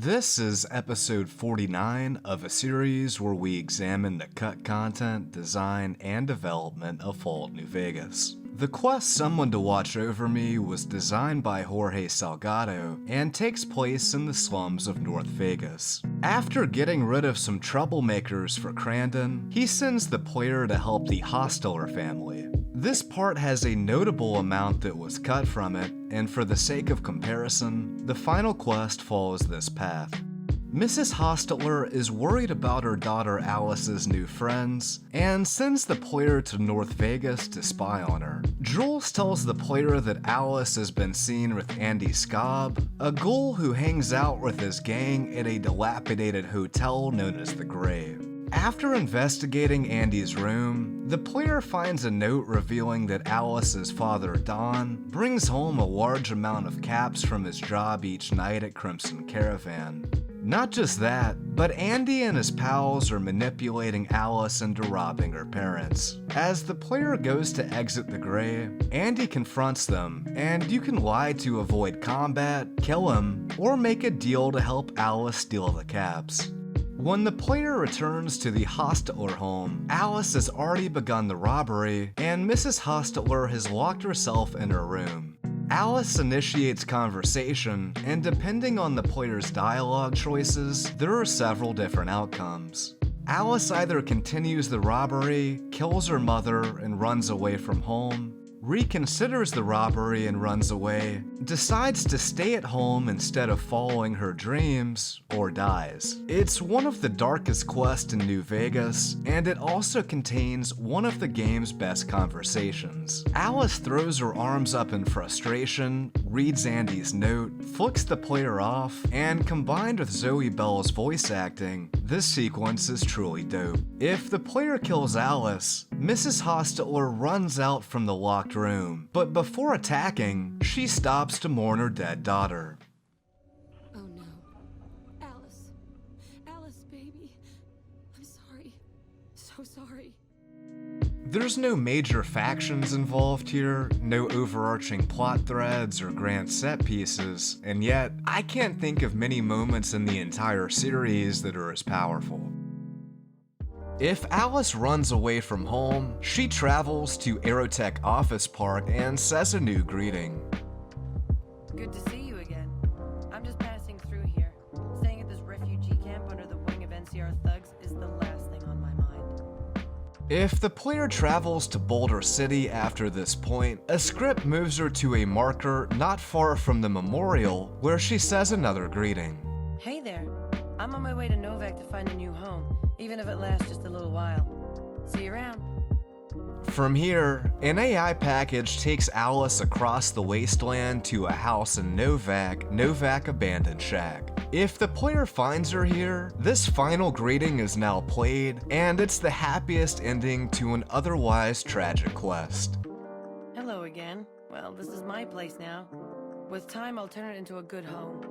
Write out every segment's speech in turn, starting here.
This is episode 49 of a series where we examine the cut content, design, and development of Fallout New Vegas. The quest Someone to Watch Over Me was designed by Jorge Salgado and takes place in the slums of North Vegas. After getting rid of some troublemakers for Crandon, he sends the player to help the Hostetler family. This part has a notable amount that was cut from it, and for the sake of comparison, the final quest follows this path. Mrs. Hostetler is worried about her daughter Alice's new friends and sends the player to North Vegas to spy on her. Jules tells the player that Alice has been seen with Andy Scobb, a ghoul who hangs out with his gang at a dilapidated hotel known as the Grave. After investigating Andy's room, the player finds a note revealing that Alice's father, Don, brings home a large amount of caps from his job each night at Crimson Caravan. Not just that, but Andy and his pals are manipulating Alice into robbing her parents. As the player goes to exit the grave, Andy confronts them, and you can lie to avoid combat, kill him, or make a deal to help Alice steal the caps. When the player returns to the Hostetler home, Alice has already begun the robbery, and Mrs. Hostetler has locked herself in her room. Alice initiates conversation, and depending on the player's dialogue choices, there are several different outcomes. Alice either continues the robbery, kills her mother, and runs away from home, reconsiders the robbery and runs away, decides to stay at home instead of following her dreams, or dies. It's one of the darkest quests in New Vegas, and it also contains one of the game's best conversations. Alice throws her arms up in frustration, reads Andy's note, flicks the player off, and combined with Zoe Bell's voice acting, this sequence is truly dope. If the player kills Alice, Mrs. Hostetler runs out from the locked room, but before attacking, she stops to mourn her dead daughter. Oh no. Alice. Alice, baby. I'm sorry. So sorry. There's no major factions involved here, no overarching plot threads or grand set pieces, and yet, I can't think of many moments in the entire series that are as powerful. If Alice runs away from home, she travels to Aerotech Office Park and says a new greeting. Good to see you again. I'm just passing through here. Staying at this refugee camp under the wing of NCR thugs is the last thing on my mind. If the player travels to Boulder City after this point, a script moves her to a marker not far from the memorial where she says another greeting. Hey there. I'm on my way to Novak to find a new home, even if it lasts just a little while. See you around. From here, an AI package takes Alice across the wasteland to a house in Novak Abandoned Shack. If the player finds her here, this final greeting is now played, and it's the happiest ending to an otherwise tragic quest. Hello again. Well, this is my place now. With time, I'll turn it into a good home.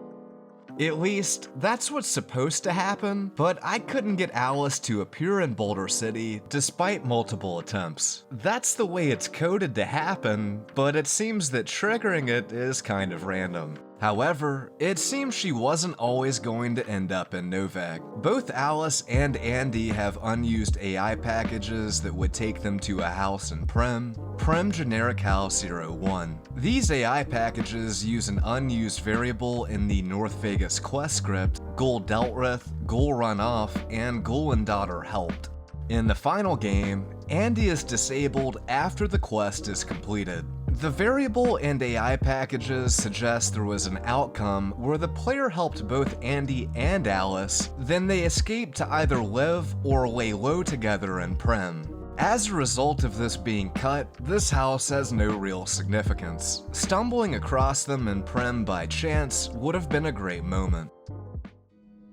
At least, that's what's supposed to happen, but I couldn't get Alice to appear in Boulder City despite multiple attempts. That's the way it's coded to happen, but it seems that triggering it is kind of random. However, it seems she wasn't always going to end up in Novak. Both Alice and Andy have unused AI packages that would take them to a house in Prem Generic House 01. These AI packages use an unused variable in the North Vegas quest script, Ghoul Dealt With, Ghoul Run Off, and Ghoul and Daughter Helped. In the final game, Andy is disabled after the quest is completed. The variable and AI packages suggest there was an outcome where the player helped both Andy and Alice, then they escaped to either live or lay low together in Prem. As a result of this being cut, this house has no real significance. Stumbling across them in Prem by chance would have been a great moment.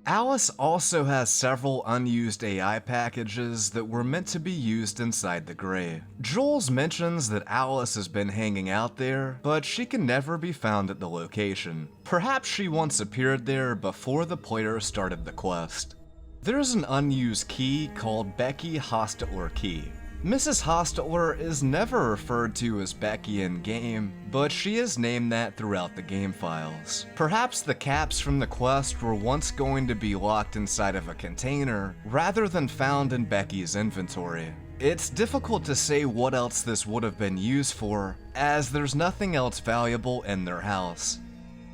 Alice also has several unused AI packages that were meant to be used inside the grave. Jules mentions that Alice has been hanging out there, but she can never be found at the location. Perhaps she once appeared there before the player started the quest. There's an unused key called Becky Hostetler Key. Mrs. Hostetler is never referred to as Becky in-game, but she is named that throughout the game files. Perhaps the caps from the quest were once going to be locked inside of a container, rather than found in Becky's inventory. It's difficult to say what else this would have been used for, as there's nothing else valuable in their house.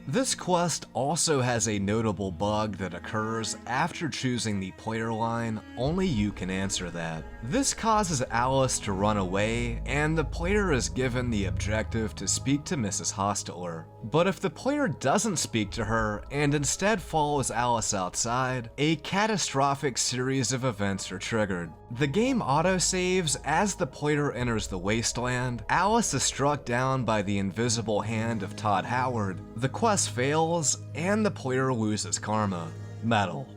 This quest also has a notable bug that occurs after choosing the player line. Only you can answer that. This causes Alice to run away, and the player is given the objective to speak to Mrs. Hostetler. But if the player doesn't speak to her and instead follows Alice outside, a catastrophic series of events are triggered. The game autosaves as the player enters the wasteland. Alice is struck down by the invisible hand of Todd Howard. The quest fails, and the player loses karma. Medal.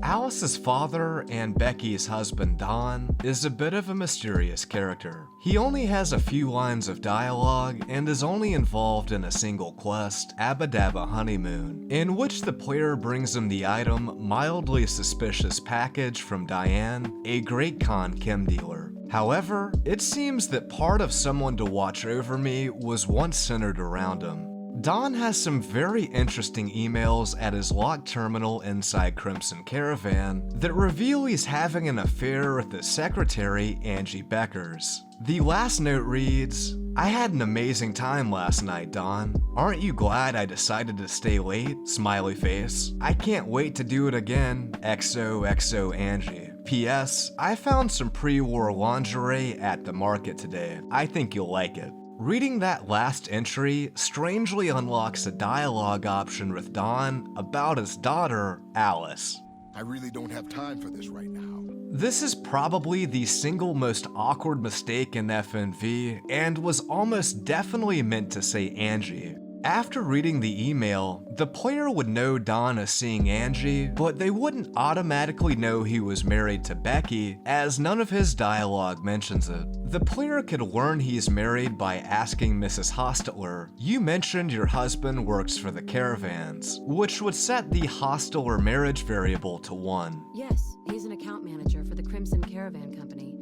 Alice's father and Becky's husband Don is a bit of a mysterious character. He only has a few lines of dialogue and is only involved in a single quest, Abba Dabba Honeymoon, in which the player brings him the item mildly suspicious package from Diane, a Great Con chem dealer. However, it seems that part of Someone to Watch Over Me was once centered around him. Don has some very interesting emails at his locked terminal inside Crimson Caravan that reveal he's having an affair with his secretary, Angie Beckers. The last note reads, "I had an amazing time last night, Don. Aren't you glad I decided to stay late? Smiley face. I can't wait to do it again. XOXO Angie. P.S. I found some pre-war lingerie at the market today. I think you'll like it." Reading that last entry strangely unlocks a dialogue option with Don about his daughter, Alice. I really don't have time for this right now. This is probably the single most awkward mistake in FNV, and was almost definitely meant to say Angie. After reading the email, the player would know Don is seeing Angie, but they wouldn't automatically know he was married to Becky, as none of his dialogue mentions it. The player could learn he's married by asking Mrs. Hostetler, "You mentioned your husband works for the Caravans," which would set the Hostetler marriage variable to 1. Yes, he's an account manager for the Crimson Caravan Company.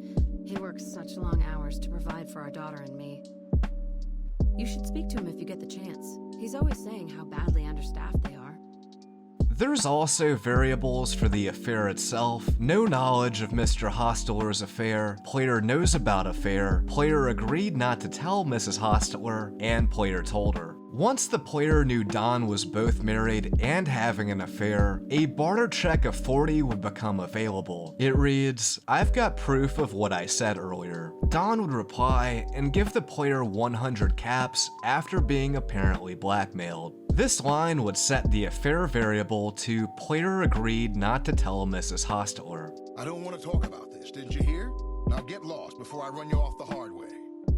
He works such long hours to provide for our daughter and me. You should speak to him if you get the chance. He's always saying how badly understaffed they are. There's also variables for the affair itself. No knowledge of Mr. Hostetler's affair, player knows about affair, player agreed not to tell Mrs. Hostetler, and player told her. Once the player knew Don was both married and having an affair, a barter check of 40 would become available. It reads, "I've got proof of what I said earlier." Don would reply and give the player 100 caps after being apparently blackmailed. This line would set the affair variable to player agreed not to tell Mrs. Hostetler. I don't want to talk about this, didn't you hear? Now get lost before I run you off the hard way.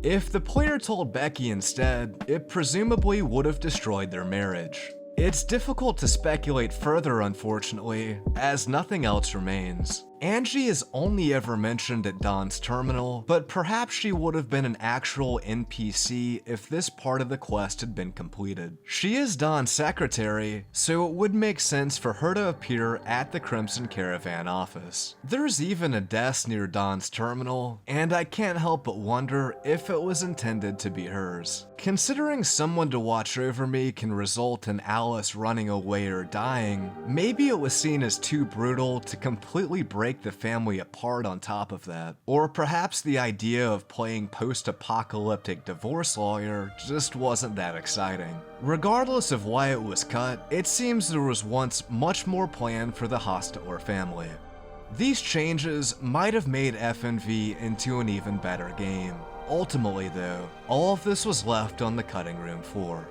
If the player told Becky instead, it presumably would have destroyed their marriage. It's difficult to speculate further, unfortunately, as nothing else remains. Angie is only ever mentioned at Don's terminal, but perhaps she would have been an actual NPC if this part of the quest had been completed. She is Don's secretary, so it would make sense for her to appear at the Crimson Caravan office. There's even a desk near Don's terminal, and I can't help but wonder if it was intended to be hers. Considering Someone to Watch Over Me can result in Alice running away or dying, maybe it was seen as too brutal to completely break the family apart on top of that. Or perhaps the idea of playing post-apocalyptic divorce lawyer just wasn't that exciting. Regardless of why it was cut, it seems there was once much more planned for the Hostetler family. These changes might have made FNV into an even better game. Ultimately though, all of this was left on the cutting room floor.